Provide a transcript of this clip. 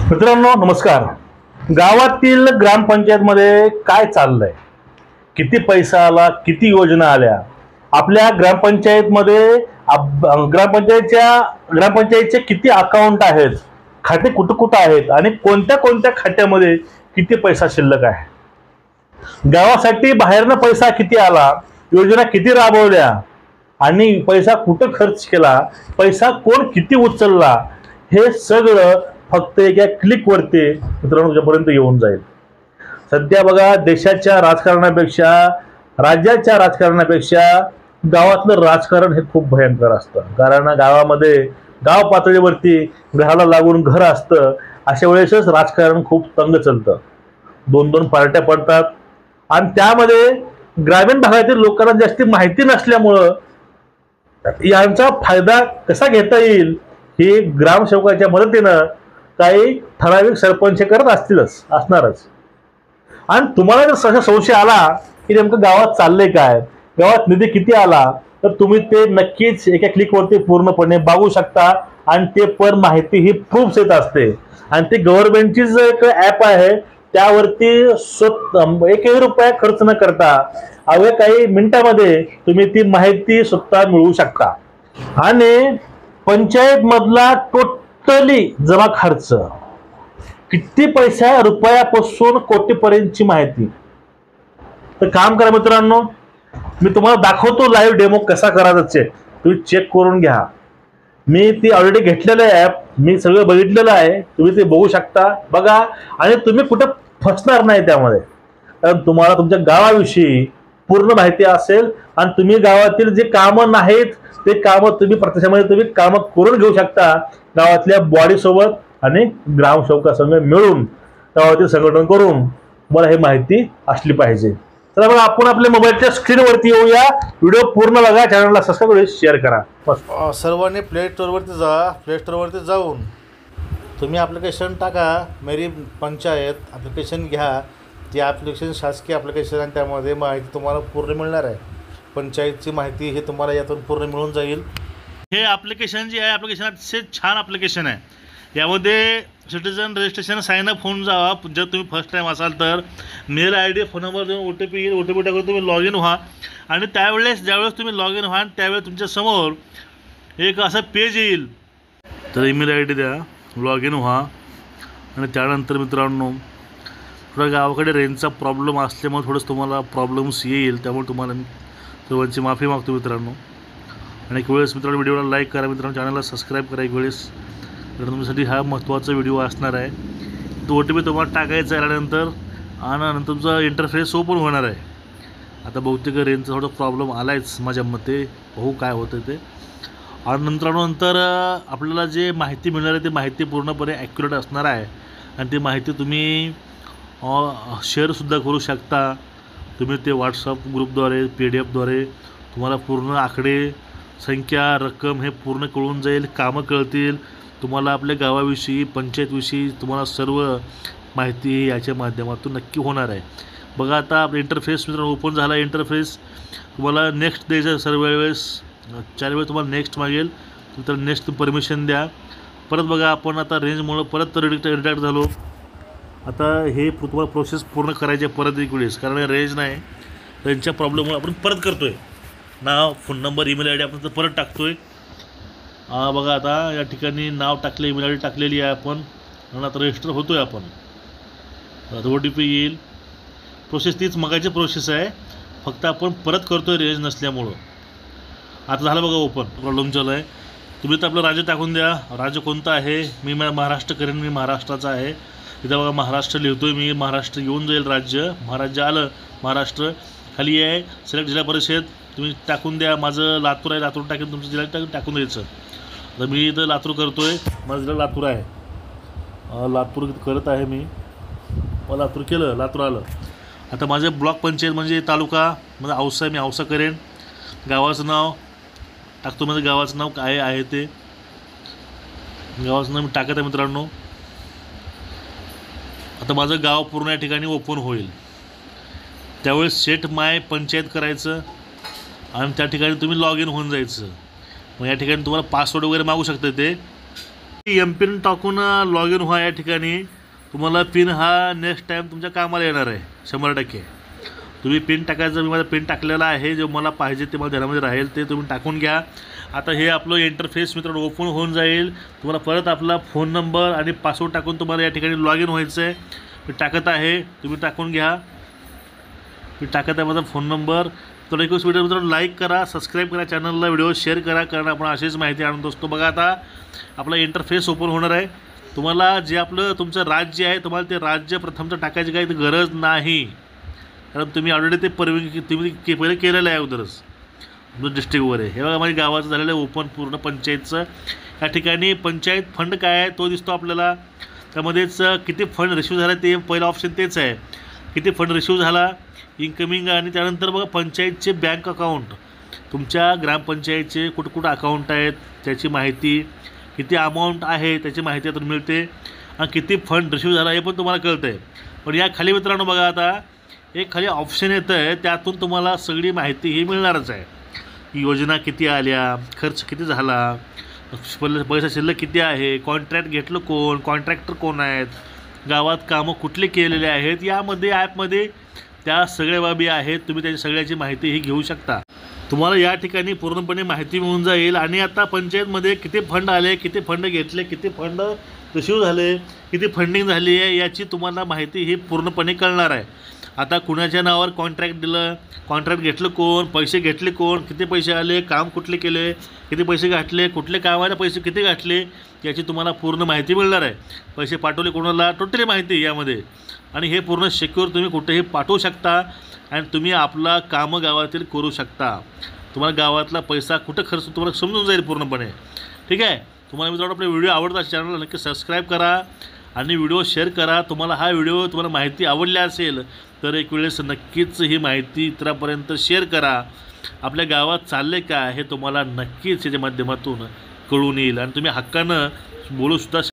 मित्रांनो नमस्कार. गावातील ग्रामपंचायतमध्ये काय चाललंय, किती पैसा आला, किती योजना आल्या, आपल्या ग्रामपंचायतमध्ये ग्रामपंचायतचे किती अकाउंट आहेत, खाते कुठं कुठं आहेत आणि कोणत्या कोणत्या खात्यामध्ये किती पैसा शिल्लक आहे, गावासाठी बाहेरनं पैसा किती आला, योजना किती राबवल्या आणि पैसा कुठं खर्च केला, पैसा कोण किती उचलला, हे सगळं फक्त एका क्लिकवरती मित्रांनो तुझ्यापर्यंत येऊन जाईल. सध्या बघा, देशाच्या राजकारणापेक्षा, राज्याच्या राजकारणापेक्षा गावातलं राजकारण हे खूप भयंकर असतं. कारण गावामध्ये, गाव पातळीवरती घराला लागून घर असतं. अशा वेळेसच राजकारण खूप तंग चालतं. दोन दोन पार्ट्या पडतात आणि त्यामध्ये ग्रामीण भागातील लोकांना जास्ती माहिती नसल्यामुळं यांचा फायदा कसा घेता येईल ही ग्रामसेवकाच्या मदतीनं काही ठराविक सरपंच करत असणारच. आणि तुम्हाला जर असा संशय आला की नेमकं गावात चाललंय काय, गावात निधी किती आला, तर तुम्ही ते नक्कीच एका क्लिकवरती पूर्णपणे बघू शकता. आणि ते पण माहिती ही प्रूफ येत असते. आणि ते गव्हर्नमेंटची जो एक ॲप आहे त्यावरती एकही रुपया खर्च न करता अवघ्या काही मिनिटामध्ये तुम्ही ती माहिती स्वतः मिळवू शकता. आणि पंचायत मधला टोटली जमा खर्च किती पैसा, रुपयापासून कोटीपर्यंतची माहिती. तर काम करा मित्रांनो, मी तुम्हाला दाखवतो लाईव्ह डेमो कसा करायचा चेक. तुम्ही चेक करून घ्या. मी ती ऑलरेडी घेतलेलं आहे ॲप, मी सगळं बघितलेलं आहे. तुम्ही ते बघू शकता, बघा. आणि तुम्ही कुठं फसणार नाही त्यामध्ये, कारण तुम्हाला तुमच्या गावाविषयी पूर्ण माहिती असेल. आणि तुम्ही गावातील जे कामं नाहीत ते कामं तुम्ही प्रत्यक्षामध्ये तुम्ही कामं करून घेऊ शकता गावातल्या बॉडी सोबत आणि ग्रामसेवकासंग मिळून, गावातील संघटन करून. तुम्हाला ही माहिती असली पाहिजे. तर बघा, आपण आपल्या मोबाईलच्या स्क्रीनवरती येऊया. व्हिडिओ पूर्ण बघा, चॅनलला सबस्क्राईब करून शेअर करा. सर्वांनी प्ले स्टोअरवरती जा. प्ले स्टोअरवरती जाऊन तुम्ही ॲप्लिकेशन टाका, मेरी पंचायत ॲप्लिकेशन घ्या. ती ॲप्लिकेशन शासकीय ॲप्लिकेशन आणि त्यामध्ये माहिती तुम्हाला पूर्ण मिळणार आहे. पंचायतची माहिती हे तुम्हाला यातून पूर्ण मिळून जाईल. हे ॲप्लिकेशन जे आहे, ॲप्लिकेशन अतिशय छान ॲप्लिकेशन आहे. यामध्ये सिटीजन रजिस्ट्रेशन साइन अप होऊन जावा. जर तुम्ही फर्स्ट टाईम असाल तर mail ID, phone number देऊन OTP येईल. OTP टाकून तुम्ही लॉग इन व्हा. आणि ज्यावेळेस तुम्ही लॉग इन व्हाल त्यावेळेस तुमच्यासमोर एक असं पेज येईल. तर ईमेल आय डी द्या, लॉग इन व्हा. आणि त्यानंतर मित्रांनो, थोडा गावाकडे रेंजचा प्रॉब्लेम असल्यामुळे थोडंसं तुम्हाला प्रॉब्लेम्स येईल. त्यामुळे तुम्हाला सर्वांची माफी मागतो मित्रांनो. आणि एक वेळेस मित्रांनो व्हिडिओला लाईक करा, मित्रांनो चॅनलला सबस्क्राईब करा एक वेळेस, तर तुमच्यासाठी हा महत्त्वाचा व्हिडिओ असणार आहे. तो OTP तुम्हाला टाकायचा आल्यानंतर आणि नंतर तुमचा इंटरफेस ओपन होणार आहे. आता बहुतेक रेंजचा थोडा प्रॉब्लेम आला आहेच माझ्या मते, बघू काय होतं ते. आणि नंतर आपल्याला जे माहिती मिळणार आहे ती माहिती पूर्णपणे ॲक्युरेट असणार आहे. आणि ती माहिती तुम्ही शेअरसुद्धा करू शकता. तुम्ही ते व्हॉट्सअप ग्रुपद्वारे, PDF द्वारे तुम्हाला पूर्ण आकडे, संख्या, रक्कम हे पूर्ण कळून जाईल. कामं कळतील तुम्हाला. आपल्या गावाविषयी, पंचायतविषयी तुम्हाला सर्व माहिती याच्या माध्यमातून नक्की होणार आहे. बघा, आता आपला इंटरफेस मित्रांनो ओपन झाला. इंटरफेस तुम्हाला नेक्स्ट द्यायचं. सर्व वेळेस 4 वेळेस तुम्हाला नेक्स्ट मागेल, तर नेक्स्ट परमिशन द्या. परत बघा, आपण आता रेंजमुळं परत रिडाक्ट झालो. आता हे तुम्हाला प्रोसेस पूर्ण करायची आहे परत एक वेळेस, कारण रेंज नाही. रेंजच्या प्रॉब्लेममुळे आपण परत करतो आहे. नाव, phone number, email I D आपण परत टाकतो आहे. बघा, आता या ठिकाणी नाव टाकले, ईमेल आय डी टाकलेली आहे आपण. आणि आता रजिस्टर होतो आहे आपण. आता OTP येईल. प्रोसेस तीच मगाची प्रोसेस आहे, फक्त आपण परत करतो आहे रेंज नसल्यामुळं. आता झालं बघा ओपन. प्रॉब्लेम चालू आहे. तुम्ही तर आपलं राज्य टाकून द्या. राज्य कोणतं आहे, मी महाराष्ट्र करेन, मी महाराष्ट्राचा आहे. इथं बघा महाराष्ट्र लिहितो आहे मी. महाराष्ट्र येऊन जाईल राज्य. महाराष्ट्र आलं, महाराष्ट्र खाली आहे. सिलेक्ट जिल्हा परिषद तुम्ही टाकून द्या. माझं लातूर आहे, लातूर टाकून तुमचं जिल्हा टाकून द्यायचं. तर मी इथं लातूर करतो आहे, माझं जिल्हा लातूर आहे. लातूर करत आहे मी. लातूर केलं, लातूर आलं. आता माझं ब्लॉक पंचायत म्हणजे तालुका, माझं औसा, मी औसा करेन. गावाचं नाव टाकतो, माझं गावाचं नाव काय आहे ते. गावाचं नाव मी टाकत आहे मित्रांनो. आता माझं गाव पूर्ण या ठिकाणी ओपन होईल. त्यावेळेस सेट माय पंचायत करायचं आणि त्या ठिकाणी तुम्ही लॉग इन होऊन जायचं. मग या ठिकाणी तुम्हाला पासवर्ड वगैरे मागू शकते ते. एम पिन टाकून लॉग इन व्हा. या ठिकाणी तुम्हाला पिन हा नेक्स्ट टाईम तुमच्या कामाला येणार आहे 100%. तुम्ही पिन टाकायचं, मी माझा पिन टाकलेला आहे, जे मला पाहिजे ते मला ध्यानामध्ये राहील ते तुम्ही टाकून घ्या. आता हे आपलं इंटरफेस मित्रांनो ओपन होऊन जाईल. तुम्हाला परत आपला फोन नंबर आणि पासवर्ड टाकून तुम्हाला या ठिकाणी लॉग इन व्हायचं आहे. मी टाकत आहे, तुम्ही टाकून घ्या. मी टाकत आहे माझा फोन नंबर. तर रिक्वेस्ट व्हिडिओ मित्रांनो लाईक करा, सबस्क्राईब करा, चॅनलला व्हिडिओ शेअर करा, कारण आपण अशीच माहिती आणत असतो. बघा आता आपला इंटरफेस ओपन होणार आहे. तुम्हाला जे आपलं तुमचं राज्य आहे, तुम्हाला ते राज्य प्रथमचं टाकायची काही गरज नाही, कारण तुम्ही ऑलरेडी ते परवानगी तुम्ही पहिले केलेलं आहे अगोदरच डिस्ट्रिक्ट वगैरे. हे बघा माझ्या गावाचं झालेलं आहे ओपन पूर्ण पंचायतचं. या ठिकाणी पंचायत फंड काय आहे तो दिसतो आपल्याला. त्यामध्येच किती फंड रिसिव्ह झाला ते पहिलं ऑप्शन तेच आहे, किती फंड रिसिव्ह झाला इनकमिंग. आणि त्यानंतर बघा पंचायतचे बँक अकाउंट, तुमच्या ग्रामपंचायतचे कुठं कुठं अकाउंट आहेत त्याची माहिती, किती अमाऊंट आहे त्याची माहिती यातून मिळते, आणि किती फंड रिसिव्ह झाला हे पण तुम्हाला कळतं आहे. पण या खाली मित्रांनो बघा आता एक खाली ऑप्शन येतं आहे, त्यातून तुम्हाला सगळी माहिती ही मिळणारच आहे. योजना किती आल्या, खर्च किती झाला, पैसा शिल्लक किती आहे, कॉन्ट्रॅक्ट घेतलं कोण, कॉन्ट्रॅक्टर कोण आहेत, गावात कामं कुठले केलेले आहेत, यामध्ये ॲपमध्ये त्या सगळ्या बाबी आहेत. तुम्ही त्याची सगळ्याची माहिती ही घेऊ शकता. तुम्हाला या ठिकाणी पूर्णपणे माहिती मिळून जाईल. आणि आता पंचायतमध्ये किती फंड आले, किती फंड घेतले, किती फंड रिसिव्ह झाले, किती फंडिंग झाली आहे याची तुम्हाला माहिती ही पूर्णपणे कळणार आहे. आता कुणाच्या नावावर कॉन्ट्रॅक्ट दिलं, कॉन्ट्रॅक्ट घेतलं कोण, पैसे घेतले कोण, किती पैसे आले, काम कुठले केले, किती पैसे घातले, कुठले कामाला पैसे किती घातले याची तुम्हाला पूर्ण माहिती मिळणार आहे. पैसे पाठवले कोणाला, टोटली माहिती यामध्ये. आणि हे पूर्ण सिक्युअर तुम्ही कुठेही पाठवू शकता आणि तुम्ही आपला कामं गावातील करू शकता. तुम्हाला गावातला पैसा कुठं खर्च तुम्हाला समजून जाईल पूर्णपणे. ठीक आहे. तुम्हाला मित्रांनो आपले व्हिडिओ आवडतात चॅनलला नक्की सबस्क्राईब करा आणि व्हिडिओ शेअर करा. तुम्हाला हा व्हिडिओ तुम्हाला माहिती आवडली असेल तर एक वेळेस नक्कीच ही माहिती इतरांपर्यंत शेअर करा. आपल्या गावात चालले काय हे तुम्हाला नक्कीच याच्या माध्यमातून कळून येईल आणि तुम्ही हक्कानं बोलूसुद्धा